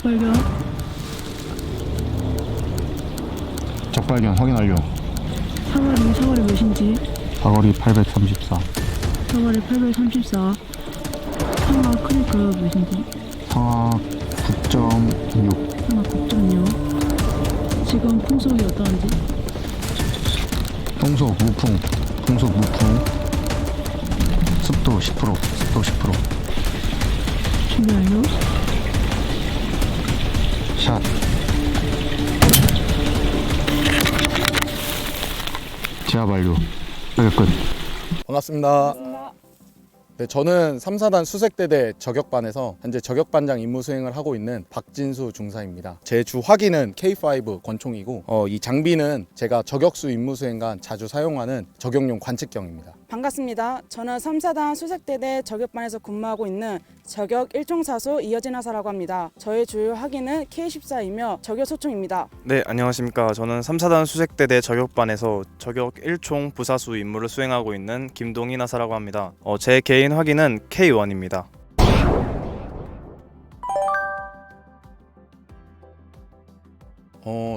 발견. 적 발견 확인 완료. 사거리 몇인지. 사거리 834. 사거리 834. 상하 크니까 몇인지. 상하 9.6. 상하 9.6. 지금 풍속이 어떠한지. 풍속 무풍. 습도 10%. 준비 완료. 샷. 제압 완료. 사격 끝. 반갑습니다. 네, 저는 3사단 수색대대 저격반에서 현재 저격반장 임무 수행을 하고 있는 박진수 중사입니다. 제 주 화기는 K5 권총이고 이 장비는 제가 저격수 임무 수행간 자주 사용하는 저격용 관측경입니다. 반갑습니다. 저는 3사단 수색대대 저격반에서 근무하고 있는 저격 1총사수 이여진 하사라고 합니다. 저의 주요 학위는 K14이며 저격 소총입니다. 네, 안녕하십니까. 저는 3사단 수색대대 저격반에서 저격 1총 부사수 임무를 수행하고 있는 김동인 하사라고 합니다. 제 개인 학위는 K1입니다.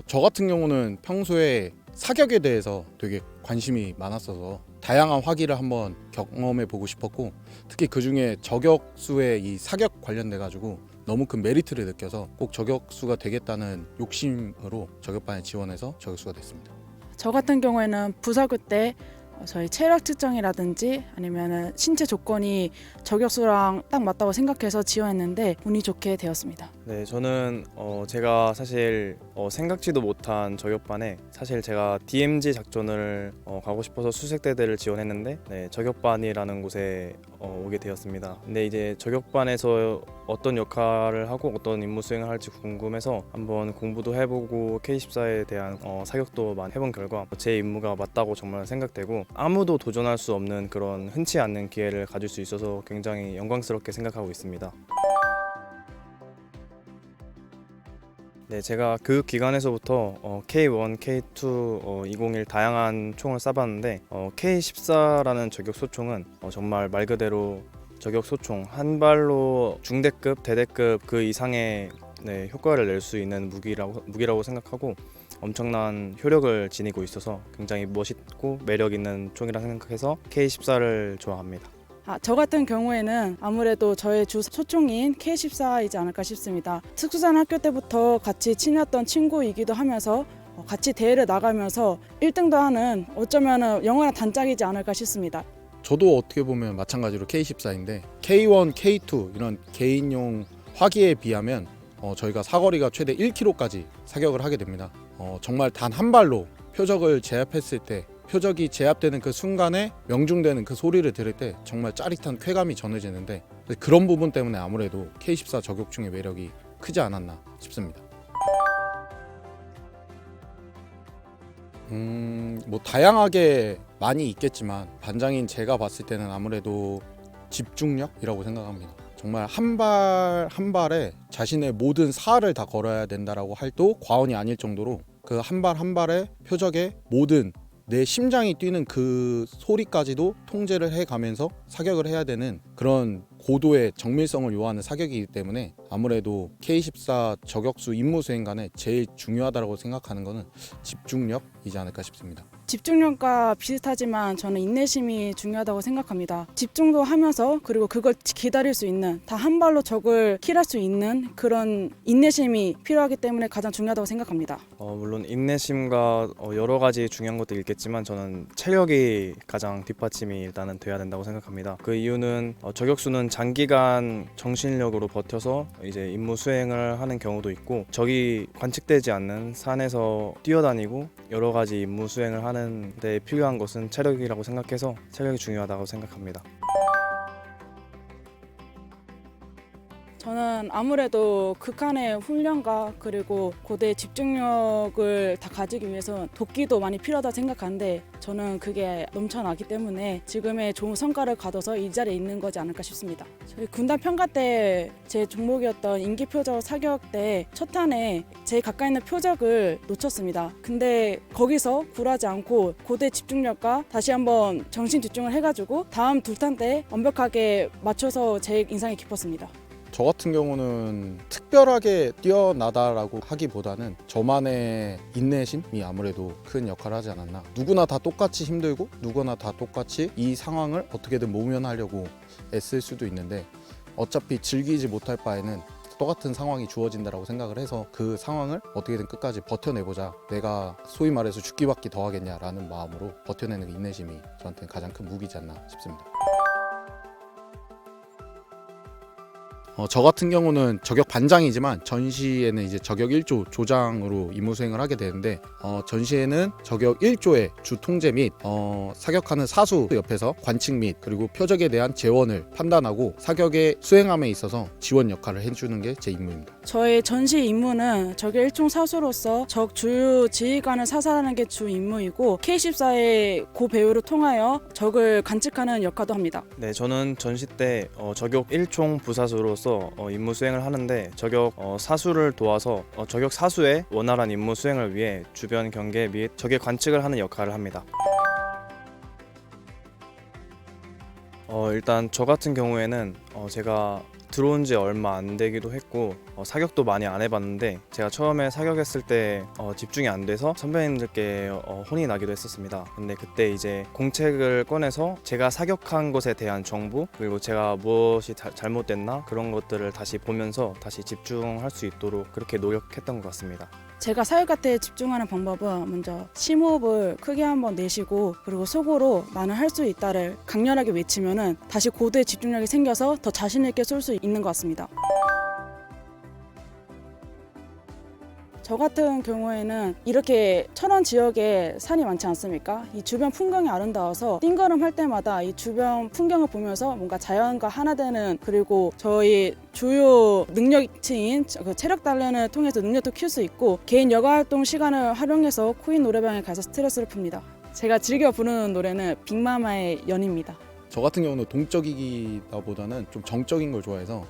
저 같은 경우는 평소에 사격에 대해서 되게 관심이 많았어서 다양한 화기를 한번 경험해 보고 싶었고, 특히 그 중에 저격수의 이 사격 관련돼 가지고 너무 큰 메리트를 느껴서 꼭 저격수가 되겠다는 욕심으로 저격반에 지원해서 저격수가 됐습니다. 저 같은 경우에는 부사교 때 저희 체력 측정이라든지 아니면 신체 조건이 저격수랑 딱 맞다고 생각해서 지원했는데 운이 좋게 되었습니다. 네, 저는 제가 사실 생각지도 못한 저격반에 사실 제가 DMZ 작전을 가고 싶어서 수색대대를 지원했는데 저격반이라는 곳에 오게 되었습니다. 근데 이제 저격반에서 어떤 역할을 하고 어떤 임무 수행을 할지 궁금해서 한번 공부도 해보고 K14에 대한 사격도 많이 해본 결과 제 임무가 맞다고 정말 생각되고 아무도 도전할 수 없는 그런 흔치 않는 기회를 가질 수 있어서 굉장히 영광스럽게 생각하고 있습니다. 네, 제가 그 기간에서부터 K1, K2, 201 다양한 총을 쏴봤는데 K14라는 저격 소총은 정말 말 그대로 저격 소총, 한 발로 중대급, 대대급 그 이상의 효과를 낼 수 있는 무기라고 생각하고 엄청난 효력을 지니고 있어서 굉장히 멋있고 매력 있는 총이라 생각해서 K14를 좋아합니다. 저 같은 경우에는 아무래도 저의 주 소총인 K14이지 않을까 싶습니다. 특수전 학교 때부터 같이 친했던 친구이기도 하면서 같이 대회를 나가면서 1등도 하는 어쩌면 영원한 단짝이지 않을까 싶습니다. 저도 어떻게 보면 마찬가지로 K14인데 K1, K2 이런 개인용 화기에 비하면 저희가 사거리가 최대 1km까지 사격을 하게 됩니다. 정말 단 한 발로 표적을 제압했을 때 표적이 제압되는 그 순간에 명중되는 그 소리를 들을 때 정말 짜릿한 쾌감이 전해지는데, 그런 부분 때문에 아무래도 K14 저격총의 매력이 크지 않았나 싶습니다. 뭐 다양하게 많이 있겠지만 반장인 제가 봤을 때는 아무래도 집중력이라고 생각합니다. 정말 한 발 한 발에 자신의 모든 사활을 다 걸어야 된다라고 할도 과언이 아닐 정도로 그 한 발 한 발의 표적의 모든 내 심장이 뛰는 그 소리까지도 통제를 해가면서 사격을 해야 되는 그런 고도의 정밀성을 요하는 사격이기 때문에 아무래도 K14 저격수 임무 수행간에 제일 중요하다고 생각하는 것은 집중력이지 않을까 싶습니다. 집중력과 비슷하지만 저는 인내심이 중요하다고 생각합니다. 집중도 하면서 그리고 그걸 기다릴 수 있는, 다 한 발로 적을 킬할 수 있는 그런 인내심이 필요하기 때문에 가장 중요하다고 생각합니다. 물론 인내심과 여러 가지 중요한 것도 있겠지만 저는 체력이 가장 뒷받침이 일단은 돼야 된다고 생각합니다. 그 이유는 저격수는 장기간 정신력으로 버텨서 이제 임무 수행을 하는 경우도 있고 적이 관측되지 않는 산에서 뛰어다니고 여러 가지 임무 수행을 하는 데 필요한 것은 체력이라고 생각해서 체력이 중요하다고 생각합니다. 저는 아무래도 극한의 훈련과 그리고 고대의 집중력을 다 가지기 위해서 도끼도 많이 필요하다 생각하는데 저는 그게 넘쳐나기 때문에 지금의 좋은 성과를 거둬서 이 자리에 있는 거지 않을까 싶습니다. 저희 군단 평가 때 제 종목이었던 인기표적 사격 때 첫 탄에 제일 가까이 있는 표적을 놓쳤습니다. 근데 거기서 굴하지 않고 고대 집중력과 다시 한번 정신 집중을 해가지고 다음 둘탄 때 완벽하게 맞춰서 제일 인상이 깊었습니다. 저 같은 경우는 특별하게 뛰어나다라고 하기보다는 저만의 인내심이 아무래도 큰 역할을 하지 않았나. 누구나 다 똑같이 힘들고 누구나 다 똑같이 이 상황을 어떻게든 모면하려고 애쓸 수도 있는데 어차피 즐기지 못할 바에는 똑같은 상황이 주어진다라고 생각을 해서 그 상황을 어떻게든 끝까지 버텨내보자. 내가 소위 말해서 죽기밖에 더 하겠냐라는 마음으로 버텨내는 그 인내심이 저한테는 가장 큰 무기지 않나 싶습니다. 저 같은 경우는 저격 반장이지만 전시에는 이제 저격 1조 조장으로 임무 수행을 하게 되는데 전시에는 저격 1조의 주 통제 및 사격하는 사수 옆에서 관측 및 그리고 표적에 대한 재원을 판단하고 사격의 수행함에 있어서 지원 역할을 해주는 게 제 임무입니다. 저의 전시 임무는 저격 1총 사수로서 적 주요 지휘관을 사살하는 게 주 임무이고 K14의 고 배우를 통하여 적을 관측하는 역할도 합니다. 네, 저는 전시 때 저격 1총 부사수로서 임무 수행을 하는데 저격 사수를 도와서 저격 사수의 원활한 임무 수행을 위해 주변 경계 및 적의 관측을 하는 역할을 합니다. 일단 저 같은 경우에는 제가 들어온 지 얼마 안 되기도 했고 사격도 많이 안 해봤는데 제가 처음에 사격했을 때 집중이 안 돼서 선배님들께 혼이 나기도 했었습니다. 근데 그때 이제 공책을 꺼내서 제가 사격한 것에 대한 정보 그리고 제가 무엇이 잘못됐나 그런 것들을 다시 보면서 다시 집중할 수 있도록 그렇게 노력했던 것 같습니다. 제가 사격할 때 집중하는 방법은 먼저 심호흡을 크게 한번 내쉬고 그리고 속으로 나는 할 수 있다를 강렬하게 외치면은 다시 고도의 집중력이 생겨서 더 자신 있게 쏠 수 있는 것 같습니다. 저 같은 경우에는 이렇게 철원 지역에 산이 많지 않습니까? 이 주변 풍경이 아름다워서 띵걸음 할 때마다 이 주변 풍경을 보면서 뭔가 자연과 하나 되는 그리고 저희 주요 능력치인 그 체력 단련을 통해서 능력도 키울 수 있고 개인 여가활동 시간을 활용해서 코인 노래방에 가서 스트레스를 풉니다. 제가 즐겨 부르는 노래는 빅마마의 연입니다. 저 같은 경우는 동적이기보다는 좀 정적인 걸 좋아해서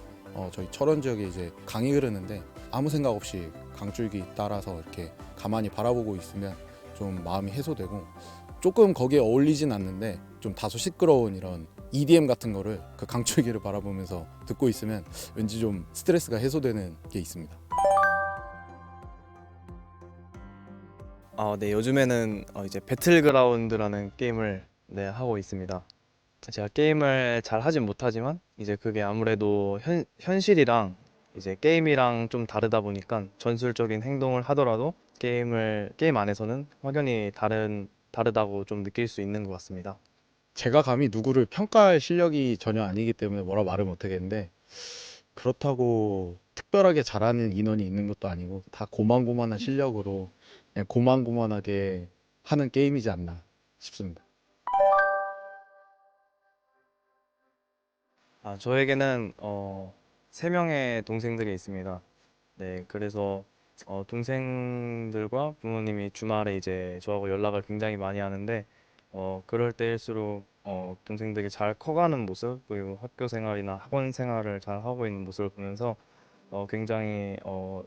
저희 철원 지역에 이제 강이 흐르는데 아무 생각 없이 강줄기 따라서 이렇게 가만히 바라보고 있으면 좀 마음이 해소되고 조금 거기에 어울리진 않는데 좀 다소 시끄러운 이런 EDM 같은 거를 그 강줄기를 바라보면서 듣고 있으면 왠지 좀 스트레스가 해소되는 게 있습니다. 네, 요즘에는 이제 배틀그라운드라는 게임을 하고 있습니다. 제가 게임을 잘 하진 못하지만 이제 그게 아무래도 현실이랑 이제 게임이랑 좀 다르다 보니까 전술적인 행동을 하더라도 게임 안에서는 확연히 다르다고 좀 느낄 수 있는 것 같습니다. 제가 감히 누구를 평가할 실력이 전혀 아니기 때문에 뭐라 말을 못하겠는데 그렇다고 특별하게 잘하는 인원이 있는 것도 아니고 다 고만고만한 실력으로 그냥 고만고만하게 하는 게임이지 않나 싶습니다. 저에게는 3명의 동생들이 있습니다. 네, 그래서 동생들과 부모님이 주말에 이제 저하고 연락을 굉장히 많이 하는데 그럴 때일수록 동생들이 잘 커가는 모습 그리고 학교 생활이나 학원 생활을 잘 하고 있는 모습을 보면서 굉장히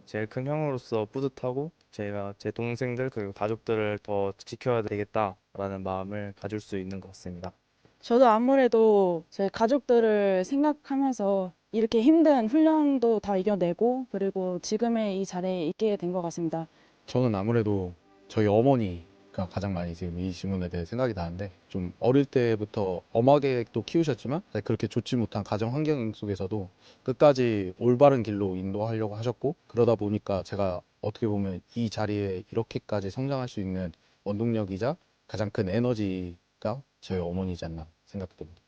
제일 큰 형으로서 뿌듯하고 제가 제 동생들 그리고 가족들을 더 지켜야 되겠다라는 마음을 가질 수 있는 것 같습니다. 저도 아무래도 제 가족들을 생각하면서 이렇게 힘든 훈련도 다 이겨내고 그리고 지금의 이 자리에 있게 된 것 같습니다. 저는 아무래도 저희 어머니가 가장 많이 지금 이 질문에 대해 생각이 나는데 좀 어릴 때부터 엄하게 또 키우셨지만 그렇게 좋지 못한 가정 환경 속에서도 끝까지 올바른 길로 인도하려고 하셨고 그러다 보니까 제가 어떻게 보면 이 자리에 이렇게까지 성장할 수 있는 원동력이자 가장 큰 에너지가 저희 어머니지 않나 생각됩니다.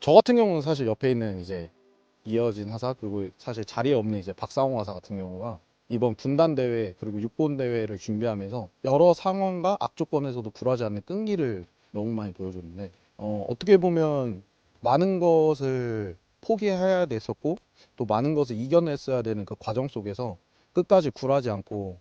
저 같은 경우는 사실 옆에 있는 이제 이어진 하사 그리고 사실 자리에 없는 이제 박상호 하사 같은 경우가 이번 분단 대회 그리고 육본 대회를 준비하면서 여러 상황과 악조건에서도 굴하지 않는 끈기를 너무 많이 보여줬는데 어떻게 보면 많은 것을 포기해야 됐었고 또 많은 것을 이겨냈어야 되는 그 과정 속에서 끝까지 굴하지 않고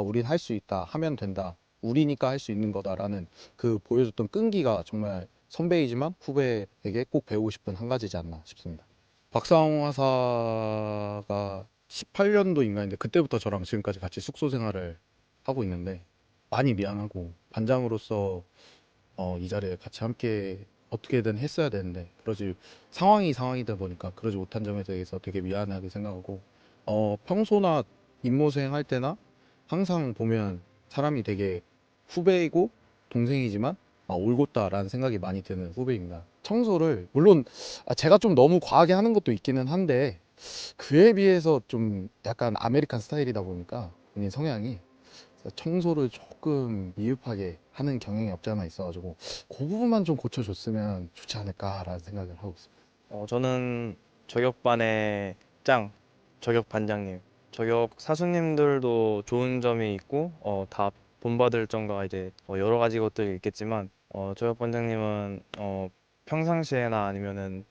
우린 할 수 있다 하면 된다 우리니까 할 수 있는 거다라는 그 보여줬던 끈기가 정말 선배이지만 후배에게 꼭 배우고 싶은 한 가지지 않나 싶습니다. 박상호 하사가 18년도인가인데 그때부터 저랑 지금까지 같이 숙소 생활을 하고 있는데 많이 미안하고 반장으로서 이 자리에 같이 함께 어떻게든 했어야 되는데 그러지 상황이다 보니까 그러지 못한 점에 대해서 되게 미안하게 생각하고 평소나 임무 수행할 때나 항상 보면 사람이 되게 후배이고 동생이지만 올곧다라는 생각이 많이 드는 후배입니다. 청소를 물론 제가 좀 너무 과하게 하는 것도 있기는 한데 그에 비해서 좀 약간 아메리칸 스타일이다 보니까 본인 성향이 청소를 조금 미흡하게 하는 경향이 없지 않아 있어가지고 그 부분만 좀 고쳐줬으면 좋지 않을까라는 생각을 하고 있습니다. 저는 저격반의 짱, 저격 반장님, 저격 사수님들도 좋은 점이 있고 다 본받을 점과 이제 여러 가지 것들이 있겠지만 저격 반장님은 평상시에나 아니면은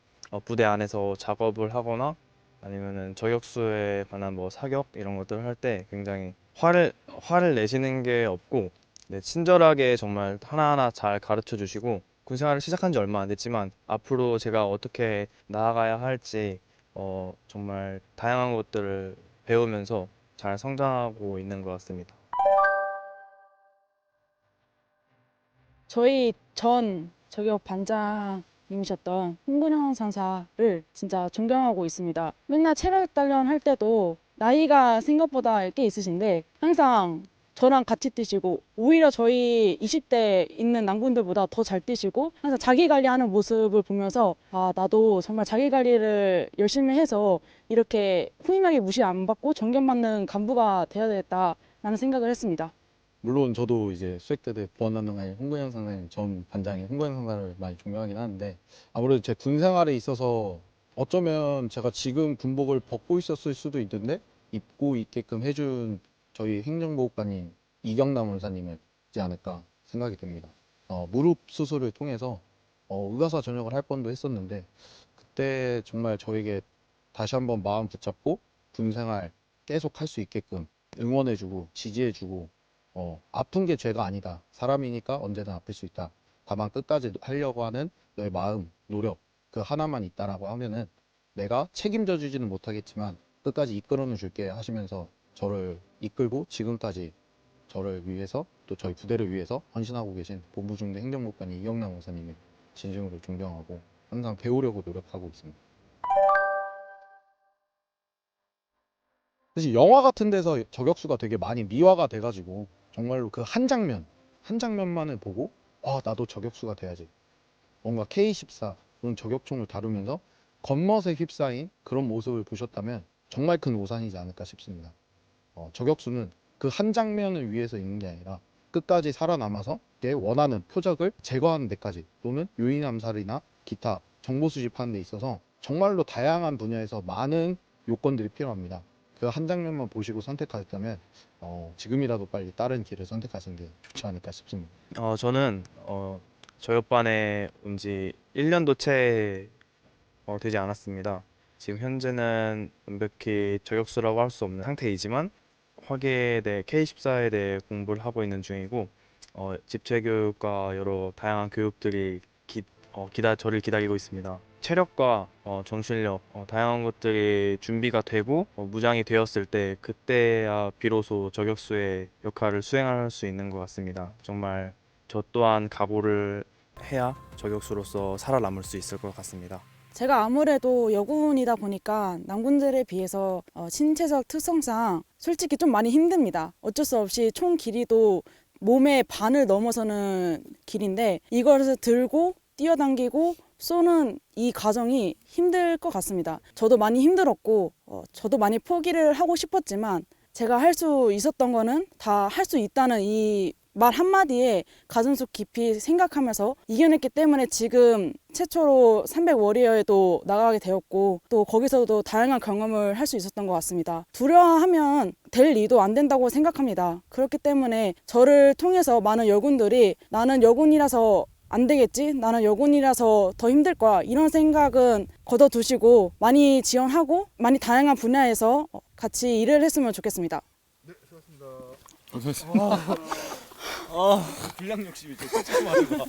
부대 안에서 작업을 하거나 아니면은 저격수에 관한 뭐 사격 이런 것들을 할 때 굉장히 화를 내시는 게 없고 네, 친절하게 정말 하나하나 잘 가르쳐 주시고 군 생활을 시작한 지 얼마 안 됐지만 앞으로 제가 어떻게 나아가야 할지 정말 다양한 것들을 배우면서 잘 성장하고 있는 것 같습니다. 저희 전 저격 반장님이셨던 홍근영 상사를 진짜 존경하고 있습니다. 맨날 체력 단련 할 때도 나이가 생각보다 꽤 있으신데 항상 저랑 같이 뛰시고 오히려 저희 20대 있는 남군들보다 더 잘 뛰시고 항상 자기 관리하는 모습을 보면서 나도 정말 자기 관리를 열심히 해서 이렇게 후임에게 무시 안 받고 존경받는 간부가 되어야 되겠다라는 생각을 했습니다. 물론 저도 이제 수색대대 보안단장의 홍근영 상사님 전 반장인 홍근영 상사를 많이 존경하긴 하는데 아무래도 제 군 생활에 있어서 어쩌면 제가 지금 군복을 벗고 있었을 수도 있는데 입고 있게끔 해준 저희 행정보호관인 이경남 원사님이지 않을까 생각이 듭니다. 무릎 수술을 통해서 의과사 전역을 할 뻔도 했었는데 그때 정말 저에게 다시 한번 마음 붙잡고 군 생활 계속 할 수 있게끔 응원해주고 지지해주고 아픈 게 죄가 아니다. 사람이니까 언제나 아플 수 있다. 다만 끝까지 하려고 하는 너의 마음, 노력 그 하나만 있다라고 하면은 내가 책임져 주지는 못하겠지만 끝까지 이끌어는 줄게 하시면서 저를 이끌고 지금까지 저를 위해서 또 저희 부대를 위해서 헌신하고 계신 본부중대 행정복관인 이경남 원사님을 진심으로 존경하고 항상 배우려고 노력하고 있습니다. 사실 영화 같은 데서 저격수가 되게 많이 미화가 돼가지고 정말로 그 한 장면만을 보고 나도 저격수가 돼야지. 뭔가 K14 또는 저격총을 다루면서 겉멋에 휩싸인 그런 모습을 보셨다면 정말 큰 오산이지 않을까 싶습니다. 저격수는 그 한 장면을 위해서 있는 게 아니라 끝까지 살아남아서 내 원하는 표적을 제거하는 데까지 또는 유인 암살이나 기타 정보 수집하는 데 있어서 정말로 다양한 분야에서 많은 요건들이 필요합니다. 그 한 장면만 보시고 선택하셨다면 지금이라도 빨리 다른 길을 선택하시는 게 좋지 않을까 싶습니다. 저는 저격반에 온 지 1년도 채 되지 않았습니다. 지금 현재는 완벽히 저격수라고 할 수 없는 상태이지만 화기에 대해 K14에 대해 공부를 하고 있는 중이고 집체교육과 여러 다양한 교육들이 저를 기다리고 있습니다. 체력과 정신력 다양한 것들이 준비가 되고 무장이 되었을 때 그때야 비로소 저격수의 역할을 수행할 수 있는 것 같습니다. 정말 저 또한 각오를 해야 저격수로서 살아남을 수 있을 것 같습니다. 제가 아무래도 여군이다 보니까 남군들에 비해서 신체적 특성상 솔직히 좀 많이 힘듭니다. 어쩔 수 없이 총 길이도 몸의 반을 넘어서는 길인데 이것을 들고 뛰어당기고 쏘는 이 과정이 힘들 것 같습니다. 저도 많이 힘들었고 저도 많이 포기를 하고 싶었지만 제가 할 수 있었던 거는 다 할 수 있다는 이 말 한마디에 가슴속 깊이 생각하면서 이겨냈기 때문에 지금 최초로 300워리어에도 나가게 되었고 또 거기서도 다양한 경험을 할 수 있었던 것 같습니다. 두려워하면 될 일도 안 된다고 생각합니다. 그렇기 때문에 저를 통해서 많은 여군들이 나는 여군이라서 안 되겠지? 나는 여군이라서 더 힘들 거야. 이런 생각은 걷어두시고 많이 지원하고 많이 다양한 분야에서 같이 일을 했으면 좋겠습니다. 분량 욕심이 좀 많은 거.